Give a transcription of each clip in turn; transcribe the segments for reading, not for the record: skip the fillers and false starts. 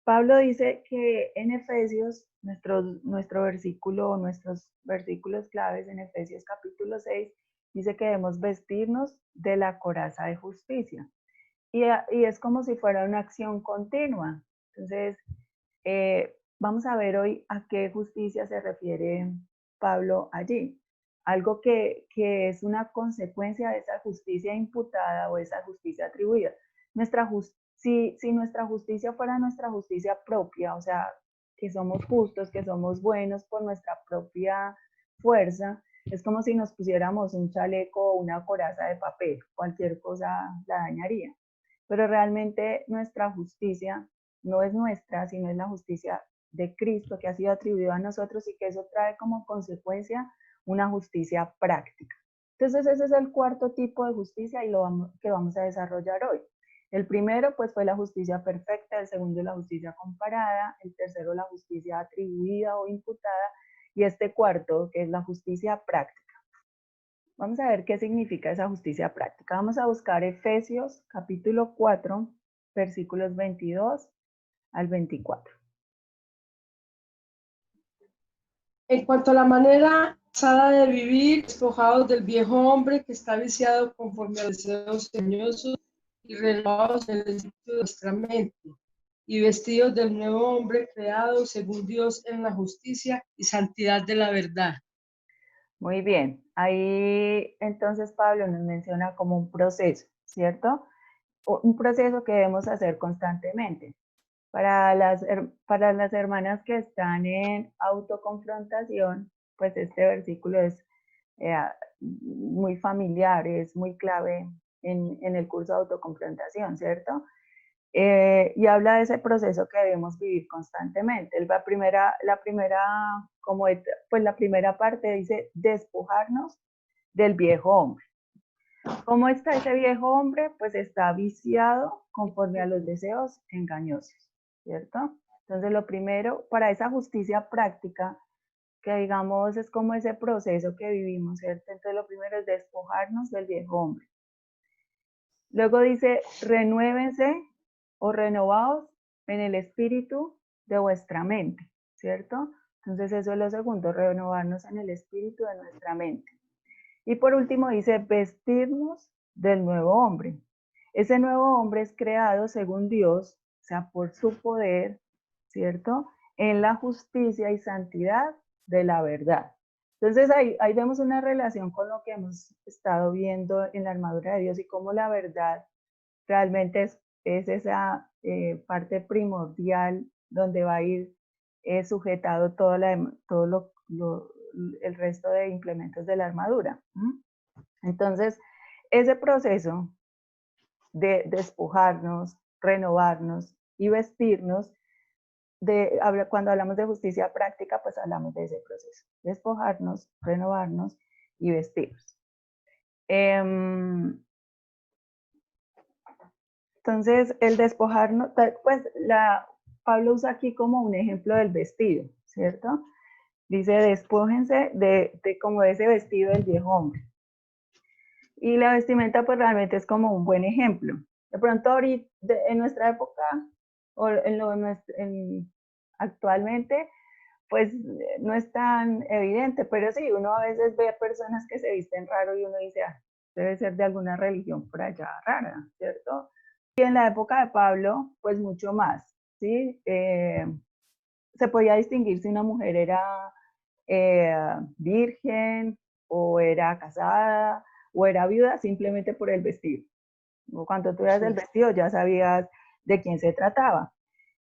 Pablo dice que en Efesios, nuestro versículo, nuestros versículos claves en Efesios capítulo 6, dice que debemos vestirnos de la coraza de justicia. Y es como si fuera una acción continua. Entonces, vamos a ver hoy a qué justicia se refiere Pablo allí. Algo que es una consecuencia de esa justicia imputada o esa justicia atribuida. Si nuestra justicia fuera nuestra justicia propia, o sea, que somos justos, que somos buenos por nuestra propia fuerza, es como si nos pusiéramos un chaleco o una coraza de papel, cualquier cosa la dañaría. Pero realmente nuestra justicia no es nuestra, sino es la justicia de Cristo que ha sido atribuida a nosotros y que eso trae como consecuencia una justicia práctica. Entonces ese es el cuarto tipo de justicia y que vamos a desarrollar hoy. El primero pues fue la justicia perfecta, el segundo la justicia comparada, el tercero la justicia atribuida o imputada y este cuarto que es la justicia práctica. Vamos a ver qué significa esa justicia práctica. Vamos a buscar Efesios capítulo 4, versículos 22 al 24. En cuanto a la manera pasada de vivir, despojados del viejo hombre que está viciado conforme a los deseos engañosos y renovados en el espíritu de nuestra mente, y vestidos del nuevo hombre creado según Dios en la justicia y santidad de la verdad. Muy bien, ahí entonces Pablo nos menciona como un proceso, ¿cierto? Un proceso que debemos hacer constantemente. Para las hermanas que están en autoconfrontación, pues este versículo es eh, muy familiar, es muy clave en el curso de autoconfrontación, ¿cierto? Y habla de ese proceso que debemos vivir constantemente. Pues la primera parte dice despojarnos del viejo hombre. ¿Cómo está ese viejo hombre? Pues está viciado conforme a los deseos engañosos, ¿cierto? Entonces lo primero, para esa justicia práctica, que digamos es como ese proceso que vivimos, ¿cierto? Entonces lo primero es despojarnos del viejo hombre. Luego dice, renuévense o renovaos en el espíritu de vuestra mente, ¿cierto? Entonces eso es lo segundo, renovarnos en el espíritu de nuestra mente. Y por último dice, vestirnos del nuevo hombre. Ese nuevo hombre es creado según Dios, o sea, por su poder, ¿cierto? En la justicia y santidad de la verdad. Entonces ahí vemos una relación con lo que hemos estado viendo en la armadura de Dios y cómo la verdad realmente es esa parte primordial donde va a ir sujetado el resto de implementos de la armadura. Entonces, ese proceso de despojarnos, renovarnos y vestirnos, cuando hablamos de justicia práctica, pues hablamos de ese proceso, despojarnos, renovarnos y vestirnos. Entonces, el despojarnos, pues Pablo usa aquí como un ejemplo del vestido, ¿cierto? Dice, despójense como de ese vestido del viejo hombre. Y la vestimenta pues realmente es como un buen ejemplo. De pronto ahorita, en nuestra época, o actualmente, pues no es tan evidente, pero sí, uno a veces ve personas que se visten raro y uno dice, ah, debe ser de alguna religión por allá rara, ¿cierto? Y en la época de Pablo, pues mucho más, ¿sí? Se podía distinguir si una mujer era virgen o era casada o era viuda simplemente por el vestido. Cuando tú veas el vestido ya sabías de quién se trataba.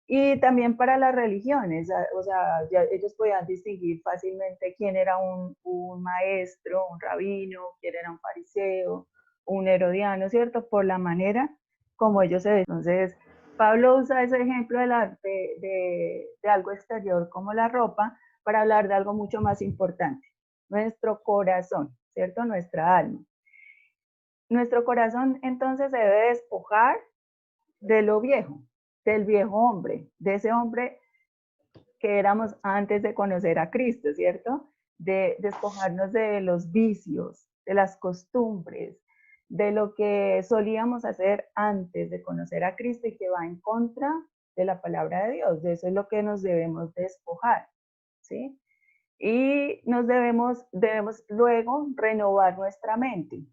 Y también para las religiones, o sea, ellos podían distinguir fácilmente quién era un maestro, un rabino, quién era un fariseo, un herodiano, ¿cierto? Por la manera como ellos se ven. Entonces, Pablo usa ese ejemplo de algo exterior como la ropa para hablar de algo mucho más importante, nuestro corazón, ¿cierto? Nuestra alma. Nuestro corazón entonces se debe despojar de lo viejo, del viejo hombre, de ese hombre que éramos antes de conocer a Cristo, ¿cierto? De despojarnos de los vicios, de las costumbres, de lo que solíamos hacer antes de conocer a Cristo y que va en contra de la palabra de Dios. De eso es lo que nos debemos despojar, ¿sí? Y debemos luego renovar nuestra mente,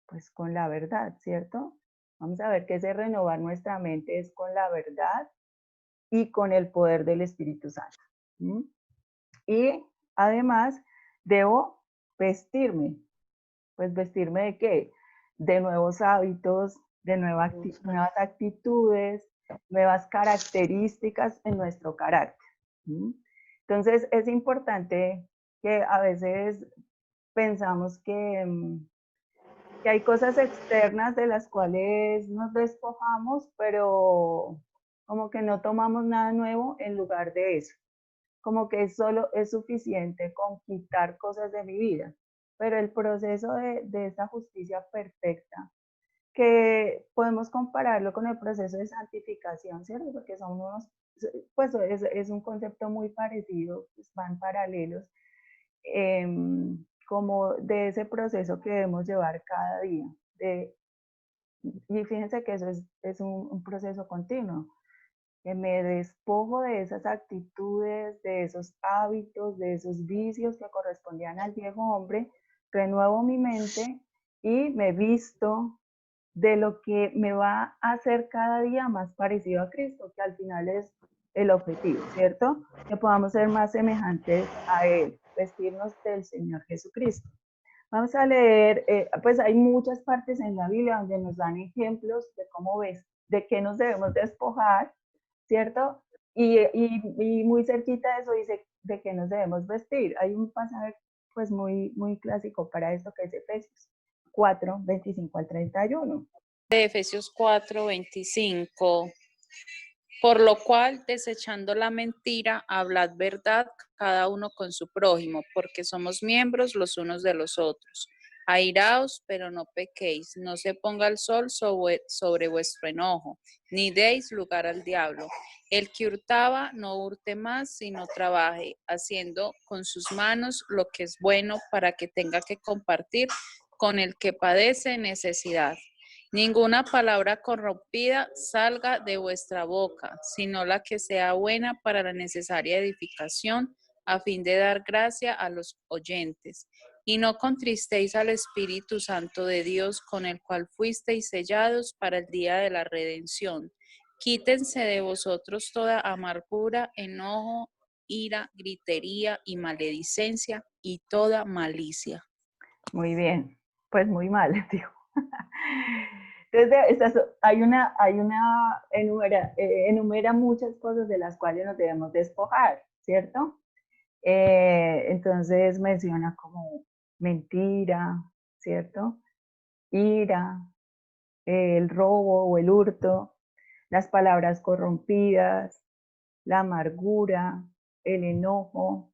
pues con la verdad, ¿cierto? Vamos a ver que ese renovar nuestra mente es con la verdad y con el poder del Espíritu Santo. ¿Mm? Y además debo vestirme. Pues vestirme de qué? De nuevos hábitos, de nuevas actitudes, nuevas características en nuestro carácter. ¿Mm? Entonces es importante que a veces pensamos que hay cosas externas de las cuales nos despojamos, pero como que no tomamos nada nuevo en lugar de eso. Como que solo es suficiente con quitar cosas de mi vida. Pero el proceso de esa justicia perfecta, que podemos compararlo con el proceso de santificación, ¿cierto? Porque son unos, pues es un concepto muy parecido, pues van paralelos, como de ese proceso que debemos llevar cada día. Y fíjense que eso es un proceso continuo, que me despojo de esas actitudes, de esos hábitos, de esos vicios que correspondían al viejo hombre, renuevo mi mente y me visto de lo que me va a hacer cada día más parecido a Cristo, que al final es el objetivo, ¿cierto? Que podamos ser más semejantes a Él, vestirnos del Señor Jesucristo. Vamos a leer, pues hay muchas partes en la Biblia donde nos dan ejemplos de cómo ves, de qué nos debemos despojar, ¿cierto? Y muy cerquita de eso dice de qué nos debemos vestir. Hay un pasaje pues muy clásico para esto que es Efesios 4, 25 al 31. De Efesios 4, 25. Por lo cual, desechando la mentira, hablad verdad cada uno con su prójimo, porque somos miembros los unos de los otros. Airaos, pero no pequéis, no se ponga el sol sobre vuestro enojo, ni deis lugar al diablo. El que hurtaba, no hurte más, sino trabaje, haciendo con sus manos lo que es bueno, para que tenga que compartir con el que padece necesidad. Ninguna palabra corrompida salga de vuestra boca, sino la que sea buena para la necesaria edificación, a fin de dar gracia a los oyentes. Y no contristéis al Espíritu Santo de Dios, con el cual fuisteis sellados para el día de la redención. Quítense de vosotros toda amargura, enojo, ira, gritería y maledicencia y toda malicia. Muy bien, pues muy mal, digo. Entonces, enumera muchas cosas de las cuales nos debemos despojar, ¿cierto? Entonces menciona como mentira, ¿cierto? Ira, el robo o el hurto, las palabras corrompidas, la amargura, el enojo,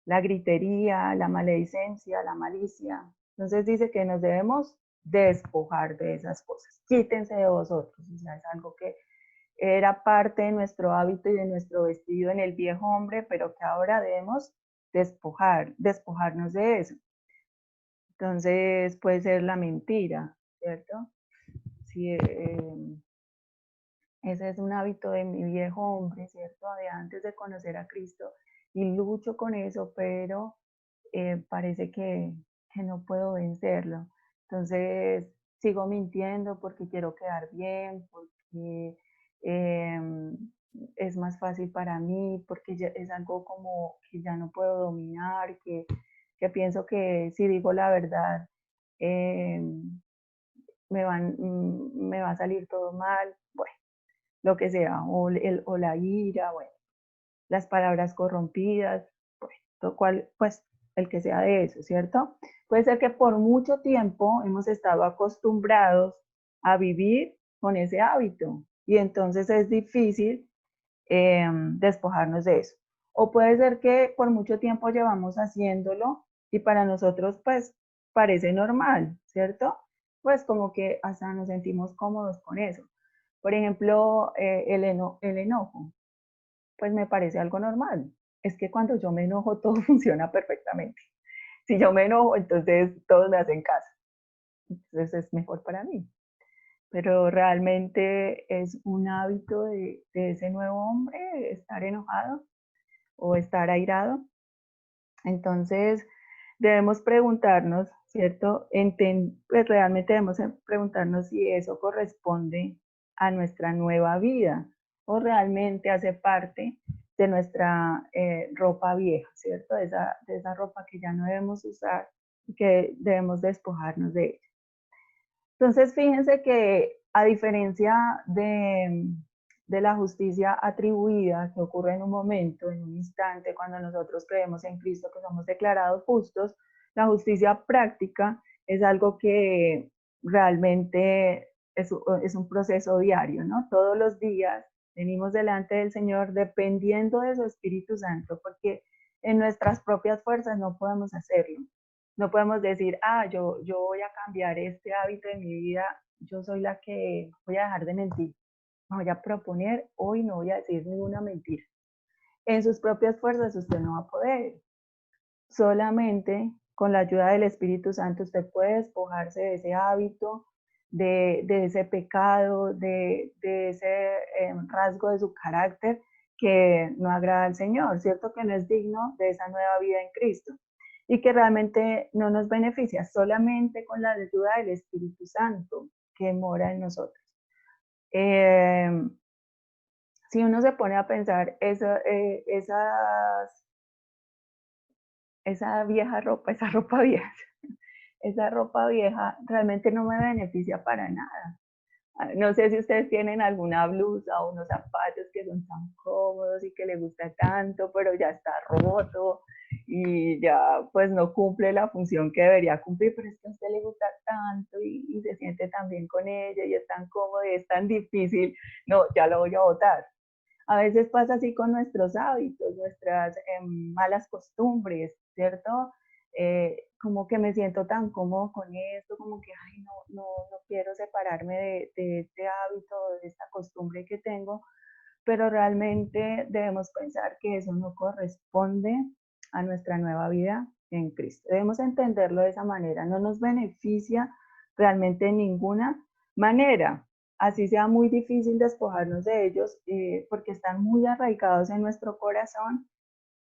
la gritería, la maledicencia, la malicia. Entonces dice que nos debemos despojar de esas cosas. Quítense de vosotros. O sea, es algo que era parte de nuestro hábito y de nuestro vestido en el viejo hombre, pero que ahora debemos despojarnos de eso. Entonces puede ser la mentira, ¿cierto? Si, ese es un hábito de mi viejo hombre, ¿cierto? De antes de conocer a Cristo y lucho con eso, pero parece que no puedo vencerlo. Entonces sigo mintiendo porque quiero quedar bien, porque es más fácil para mí, porque ya es algo como que ya no puedo dominar, que pienso que si digo la verdad eh, me va a salir todo mal, bueno, lo que sea, o la ira, bueno, las palabras corrompidas, pues, lo cual, pues, el que sea de eso, ¿cierto? Puede ser que por mucho tiempo hemos estado acostumbrados a vivir con ese hábito y entonces es difícil despojarnos de eso. O puede ser que por mucho tiempo llevamos haciéndolo y para nosotros, pues, parece normal, ¿cierto? Pues como que hasta nos sentimos cómodos con eso. Por ejemplo, el enojo pues me parece algo normal. Es que cuando yo me enojo todo funciona perfectamente. Si yo me enojo, entonces todos me hacen caso. Entonces es mejor para mí. pero realmente es un hábito de ese nuevo hombre estar enojado o estar airado. Entonces, debemos preguntarnos, ¿cierto? Pues realmente debemos preguntarnos si eso corresponde a nuestra nueva vida o realmente hace parte de nuestra ropa vieja, ¿cierto? De esa ropa que ya no debemos usar y que debemos despojarnos de ella. Entonces, fíjense que a diferencia de la justicia atribuida que ocurre en un momento, en un instante, cuando nosotros creemos en Cristo que somos declarados justos, la justicia práctica es algo que realmente es un proceso diario, ¿no? Todos los días venimos delante del Señor dependiendo de su Espíritu Santo, porque en nuestras propias fuerzas no podemos hacerlo. No podemos decir, yo voy a cambiar este hábito de mi vida, yo soy la que voy a dejar de mentir. Me voy a proponer, hoy no voy a decir ninguna mentira. En sus propias fuerzas usted no va a poder. Solamente con la ayuda del Espíritu Santo usted puede despojarse de ese hábito, de ese pecado, de ese rasgo de su carácter que no agrada al Señor, ¿cierto? Que no es digno de esa nueva vida en Cristo y que realmente no nos beneficia, solamente con la ayuda del Espíritu Santo que mora en nosotros. Si uno se pone a pensar, esa vieja ropa, esa ropa vieja, esa ropa vieja realmente no me beneficia para nada. No sé si ustedes tienen alguna blusa o unos zapatos que son tan cómodos y que les gusta tanto, pero ya está roto y ya pues no cumple la función que debería cumplir, pero es que a usted le gusta tanto y se siente tan bien con ella y es tan cómodo y es tan difícil, no, ya lo voy a botar. A veces pasa así con nuestros hábitos, nuestras malas costumbres, ¿cierto? Como que me siento tan cómodo con esto, como que, ay, no quiero separarme de este hábito, de esta costumbre que tengo, pero realmente debemos pensar que eso no corresponde a nuestra nueva vida en Cristo. Debemos entenderlo de esa manera, no nos beneficia realmente de ninguna manera, así sea muy difícil despojarnos de ellos, porque están muy arraigados en nuestro corazón.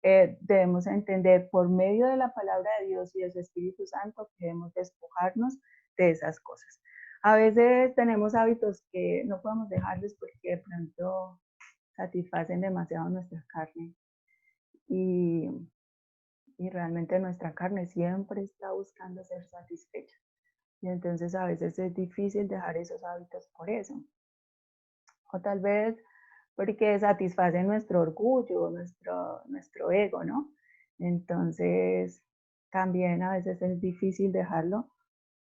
Debemos entender por medio de la palabra de Dios y de su Espíritu Santo que debemos despojarnos de esas cosas. A veces tenemos hábitos que no podemos dejarlos porque de pronto satisfacen demasiado nuestra carne y, y realmente nuestra carne siempre está buscando ser satisfecha. Y entonces a veces es difícil dejar esos hábitos por eso. O tal vez porque satisfacen nuestro orgullo, nuestro ego, ¿no? Entonces también a veces es difícil dejarlo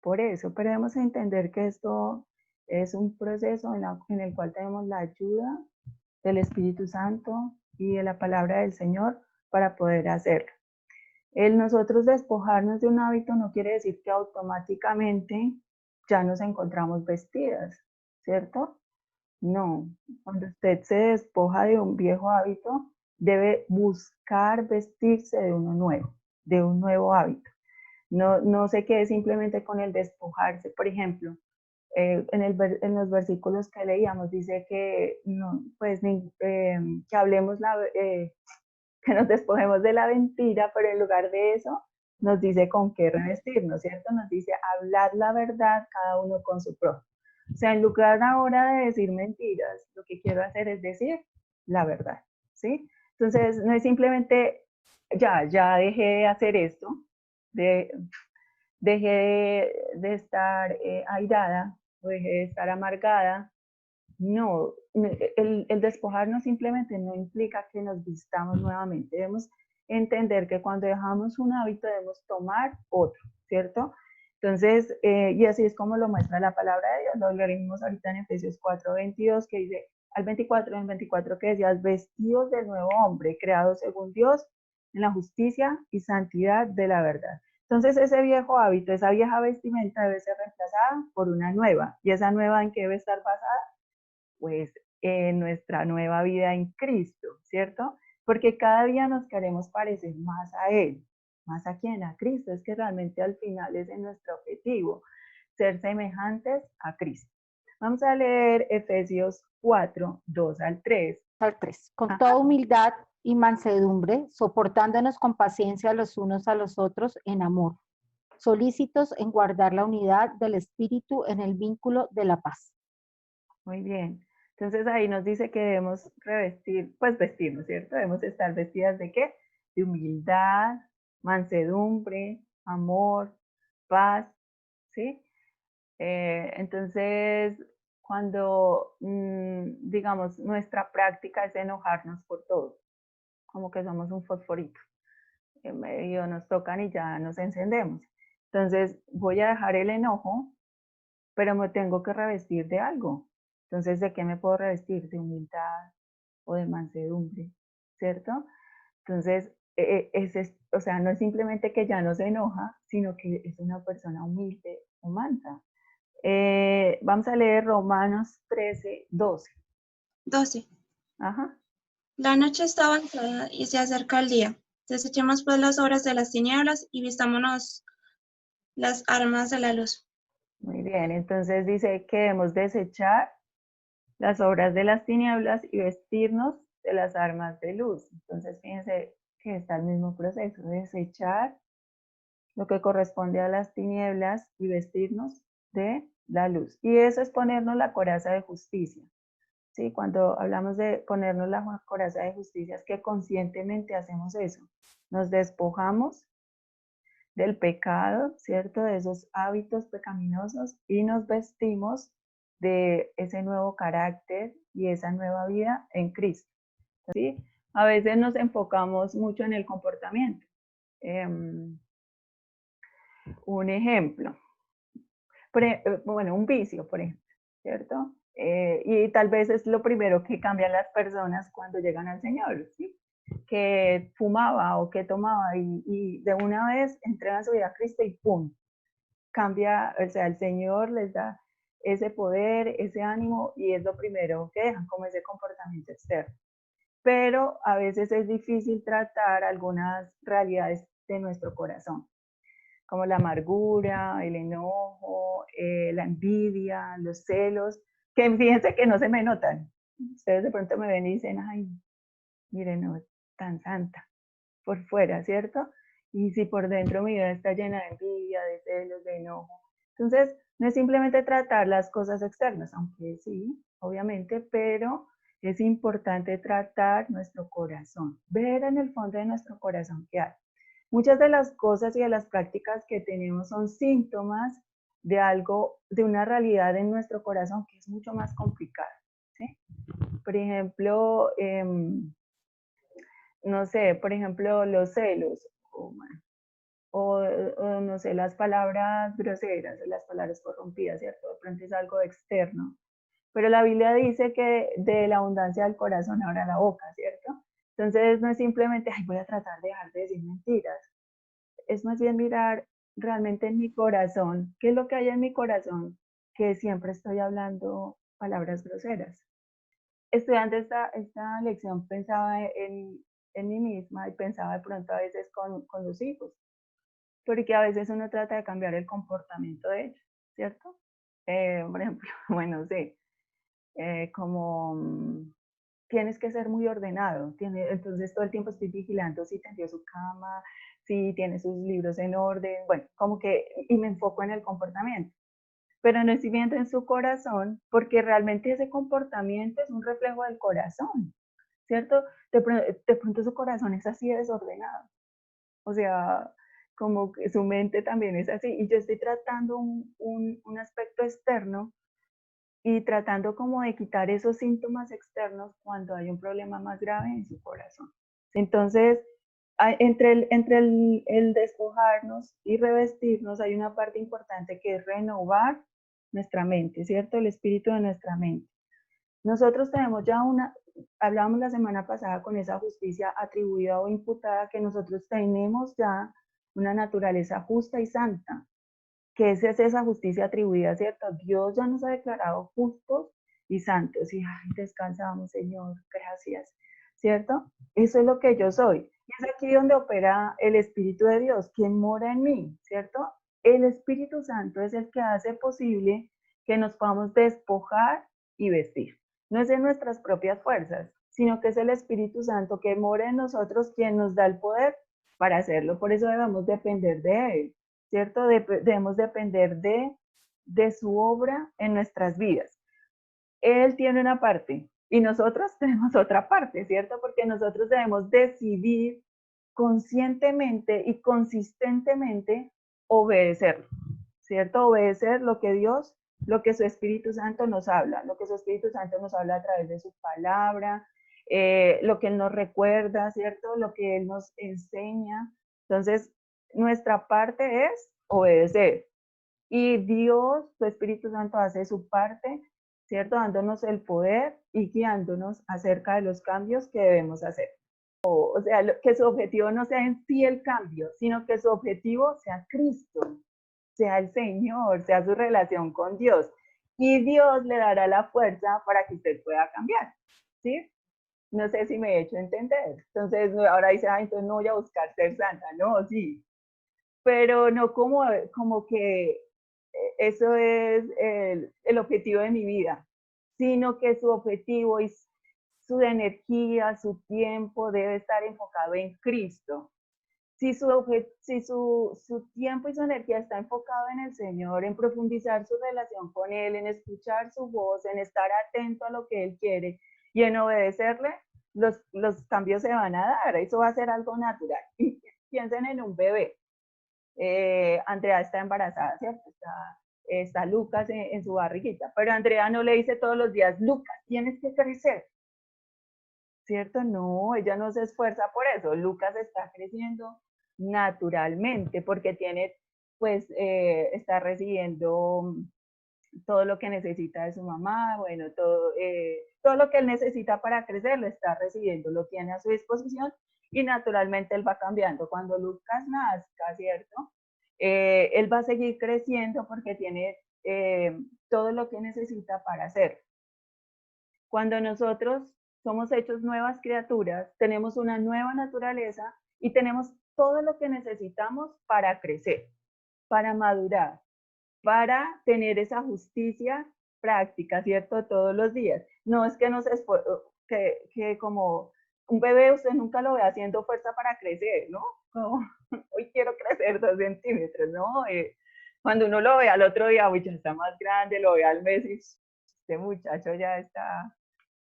por eso, pero debemos entender que esto es un proceso en el cual tenemos la ayuda del Espíritu Santo y de la palabra del Señor para poder hacerlo. El nosotros despojarnos de un hábito no quiere decir que automáticamente ya nos encontramos vestidas, ¿cierto? No, cuando usted se despoja de un viejo hábito, debe buscar vestirse de uno nuevo, de un nuevo hábito. No se quede simplemente con el despojarse. Por ejemplo, en los versículos que leíamos dice que, no, pues, que hablemos que nos despojemos de la mentira, pero en lugar de eso nos dice con qué revestirnos, ¿cierto? Nos dice hablar la verdad cada uno con su prójimo. O sea, en lugar ahora de decir mentiras, lo que quiero hacer es decir la verdad, ¿sí? Entonces, no es simplemente, ya dejé de hacer esto, de, dejé de estar airada, o dejé de estar amargada. No, el despojarnos simplemente no implica que nos vistamos nuevamente. Debemos entender que cuando dejamos un hábito debemos tomar otro, ¿cierto? Entonces, y así es como lo muestra la palabra de Dios. Lo leímos ahorita en Efesios 4:22, que dice, al 24, en el 24 que decía, vestidos del nuevo hombre, creado según Dios, en la justicia y santidad de la verdad. Entonces, ese viejo hábito, esa vieja vestimenta debe ser reemplazada por una nueva. ¿Y esa nueva en qué debe estar basada? Pues en nuestra nueva vida en Cristo, ¿cierto? Porque cada día nos queremos parecer más a Él. ¿Más a quién? A Cristo. Es que realmente al final ese es nuestro objetivo, ser semejantes a Cristo. Vamos a leer Efesios 4, 2 al 3. Al 3. Con Ajá. toda humildad y mansedumbre, soportándonos con paciencia los unos a los otros en amor, solícitos en guardar la unidad del espíritu en el vínculo de la paz. Muy bien. Entonces ahí nos dice que debemos revestir, pues vestirnos, ¿cierto? Debemos estar vestidas de ¿qué? De humildad, mansedumbre, amor, paz, ¿sí? Entonces, cuando, digamos, nuestra práctica es enojarnos por todo, como que somos un fosforito, en medio nos tocan y ya nos encendemos. Entonces, voy a dejar el enojo, pero me tengo que revestir de algo. Entonces, ¿de qué me puedo revestir? De humildad o de mansedumbre, ¿cierto? Entonces, o sea, no es simplemente que ya no se enoja, sino que es una persona humilde o mansa. Vamos a leer Romanos 13, 12. 12. Ajá. La noche está avanzada y se acerca el día. Desechemos pues las obras de las tinieblas y vistámonos las armas de la luz. Muy bien, entonces dice que debemos desechar las obras de las tinieblas y vestirnos de las armas de luz. Entonces, fíjense que está el mismo proceso, desechar lo que corresponde a las tinieblas y vestirnos de la luz. Y eso es ponernos la coraza de justicia. ¿Sí? Cuando hablamos de ponernos la coraza de justicia, es que conscientemente hacemos eso. Nos despojamos del pecado, ¿cierto? De esos hábitos pecaminosos y nos vestimos de ese nuevo carácter y esa nueva vida en Cristo, ¿sí? A veces nos enfocamos mucho en el comportamiento. Un ejemplo, bueno, un vicio, por ejemplo, ¿cierto? Y tal vez es lo primero que cambian las personas cuando llegan al Señor, ¿sí? Que fumaba o que tomaba y de una vez entregan su vida a Cristo y ¡pum! Cambia, o sea, el Señor les da ese poder, ese ánimo y es lo primero que dejan, como ese comportamiento externo. Pero a veces es difícil tratar algunas realidades de nuestro corazón, como la amargura, el enojo, la envidia, los celos, que fíjense que no se me notan. Ustedes de pronto me ven y dicen, ay, miren, no, tan santa, por fuera, ¿cierto? Y si por dentro mi vida está llena de envidia, de celos, de enojo. Entonces, no es simplemente tratar las cosas externas, aunque sí, obviamente, pero es importante tratar nuestro corazón, ver en el fondo de nuestro corazón qué hay. Muchas de las cosas y de las prácticas que tenemos son síntomas de algo, de una realidad en nuestro corazón que es mucho más complicada, ¿sí? Por ejemplo, no sé, por ejemplo, los celos, o no sé, las palabras groseras, las palabras corrompidas, ¿cierto? De pronto es algo externo. Pero la Biblia dice que de la abundancia del corazón habla la boca, ¿cierto? Entonces no es simplemente, ay, voy a tratar de dejar de decir mentiras. Es más bien mirar realmente en mi corazón, qué es lo que hay en mi corazón, que siempre estoy hablando palabras groseras. Estudiando esta lección pensaba en mí misma y pensaba de pronto a veces con los hijos, porque a veces uno trata de cambiar el comportamiento de ellos, ¿cierto? Por ejemplo, bueno, sí, como tienes que ser muy ordenado, entonces todo el tiempo estoy vigilando si tendió su cama, si tiene sus libros en orden, bueno, como que, y me enfoco en el comportamiento, pero no estoy viendo en su corazón, porque realmente ese comportamiento es un reflejo del corazón, ¿cierto? De pronto su corazón es así de desordenado, o sea, como que su mente también es así, y yo estoy tratando un aspecto externo y tratando como de quitar esos síntomas externos cuando hay un problema más grave en su corazón. Entonces, entre el despojarnos y revestirnos hay una parte importante que es renovar nuestra mente, ¿cierto? El espíritu de nuestra mente. Nosotros tenemos ya hablábamos la semana pasada con esa justicia atribuida o imputada, que nosotros tenemos ya una naturaleza justa y santa, que es esa justicia atribuida, ¿cierto? Dios ya nos ha declarado justos y santos, y ay, descansamos, Señor, gracias, ¿cierto? Eso es lo que yo soy. Y es aquí donde opera el Espíritu de Dios, quien mora en mí, ¿cierto? El Espíritu Santo es el que hace posible que nos podamos despojar y vestir. No es en nuestras propias fuerzas, sino que es el Espíritu Santo que mora en nosotros quien nos da el poder para hacerlo. Por eso debemos depender de Él, ¿cierto? Debemos depender de su obra en nuestras vidas. Él tiene una parte y nosotros tenemos otra parte, ¿cierto? Porque nosotros debemos decidir conscientemente y consistentemente obedecerlo, ¿cierto? Obedecer lo que Dios, lo que su Espíritu Santo nos habla, lo que su Espíritu Santo nos habla a través de su palabra, lo que Él nos recuerda, ¿cierto? Lo que Él nos enseña. Entonces, nuestra parte es obedecer. Y Dios, su Espíritu Santo, hace su parte, ¿cierto? Dándonos el poder y guiándonos acerca de los cambios que debemos hacer. O sea, que su objetivo no sea en sí el cambio, sino que su objetivo sea Cristo, sea el Señor, sea su relación con Dios. Y Dios le dará la fuerza para que usted pueda cambiar, ¿sí? No sé si me he hecho entender. Entonces, ahora dice, ay, entonces no voy a buscar ser santa. No, sí. Pero no como que eso es el objetivo de mi vida, sino que su objetivo y su energía, su tiempo debe estar enfocado en Cristo. Si su tiempo y su energía está enfocado en el Señor, en profundizar su relación con Él, en escuchar su voz, en estar atento a lo que Él quiere y en obedecerle, los cambios se van a dar. Eso va a ser algo natural. Y piensen en un bebé. Andrea está embarazada, ¿cierto? Está Lucas en su barriguita, pero Andrea no le dice todos los días, Lucas, tienes que crecer, ¿cierto? No, ella no se esfuerza por eso. Lucas está creciendo naturalmente porque está recibiendo todo lo que necesita de su mamá, bueno, todo lo que él necesita para crecer lo está recibiendo, lo tiene a su disposición y naturalmente él va cambiando. Cuando Lucas nazca, ¿cierto? Él va a seguir creciendo porque tiene todo lo que necesita para hacerlo. Cuando nosotros somos hechos nuevas criaturas, tenemos una nueva naturaleza y tenemos todo lo que necesitamos para crecer, para madurar, para tener esa justicia práctica, ¿cierto? Todos los días. No es que que como un bebé usted nunca lo ve haciendo fuerza para crecer, ¿no? Como, hoy quiero crecer 2 centímetros, ¿no? Cuando uno lo ve al otro día, uy, ya está más grande, lo ve al mes y este muchacho ya está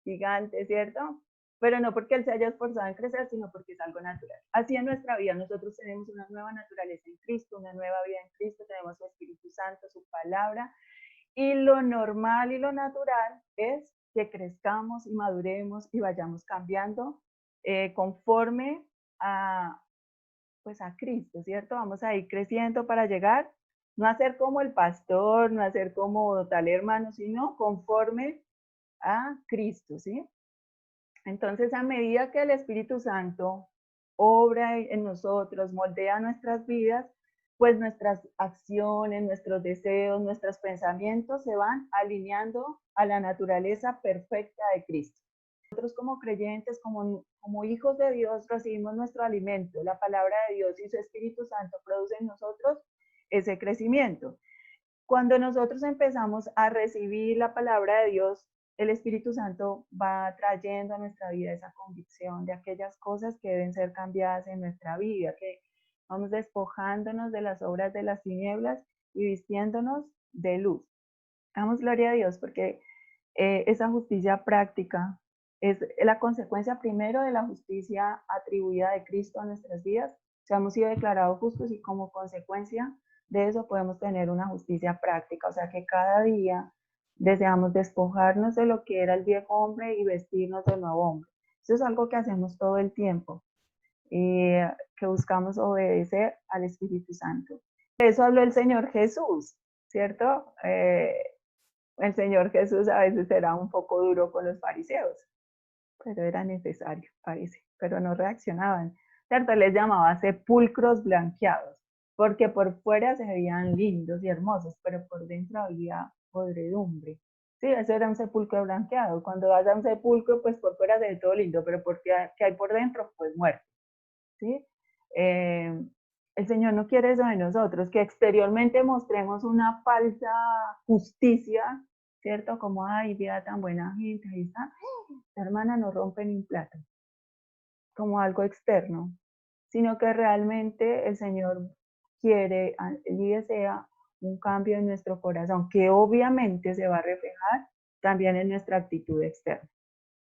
gigante, ¿cierto? Pero no porque él se haya esforzado en crecer, sino porque es algo natural. Así en nuestra vida, nosotros tenemos una nueva naturaleza en Cristo, una nueva vida en Cristo, tenemos su Espíritu Santo, su palabra, y lo normal y lo natural es que crezcamos y maduremos y vayamos cambiando conforme pues a Cristo, ¿cierto? Vamos a ir creciendo para llegar, no a ser como el pastor, no a ser como tal hermano, sino conforme a Cristo, ¿sí? Entonces, a medida que el Espíritu Santo obra en nosotros, moldea nuestras vidas, pues nuestras acciones, nuestros deseos, nuestros pensamientos se van alineando a la naturaleza perfecta de Cristo. Nosotros como creyentes, como hijos de Dios, recibimos nuestro alimento, la palabra de Dios y su Espíritu Santo produce en nosotros ese crecimiento. Cuando nosotros empezamos a recibir la palabra de Dios, el Espíritu Santo va trayendo a nuestra vida esa convicción de aquellas cosas que deben ser cambiadas en nuestra vida, que vamos despojándonos de las obras de las tinieblas y vistiéndonos de luz. Damos gloria a Dios porque esa justicia práctica es la consecuencia primero de la justicia atribuida de Cristo a nuestras vidas. O sea, hemos sido declarados justos y como consecuencia de eso podemos tener una justicia práctica. O sea, que cada día deseamos despojarnos de lo que era el viejo hombre y vestirnos del nuevo hombre. Eso es algo que hacemos todo el tiempo y que buscamos obedecer al Espíritu Santo. De eso habló el Señor Jesús, ¿cierto? El Señor Jesús a veces era un poco duro con los fariseos, pero era necesario, parece, pero no reaccionaban. ¿Cierto? Les llamaba sepulcros blanqueados, porque por fuera se veían lindos y hermosos, pero por dentro había podredumbre. Sí, eso era un sepulcro blanqueado. Cuando vas a un sepulcro, pues por fuera se ve todo lindo, pero ¿qué hay por dentro? Pues muerto. ¿Sí? El Señor no quiere eso de nosotros, que exteriormente mostremos una falsa justicia, ¿cierto? Como, ay, vea tan buena gente, ahí está, la hermana no rompe ni un plato, como algo externo, sino que realmente el Señor quiere y desea un cambio en nuestro corazón, que obviamente se va a reflejar también en nuestra actitud externa.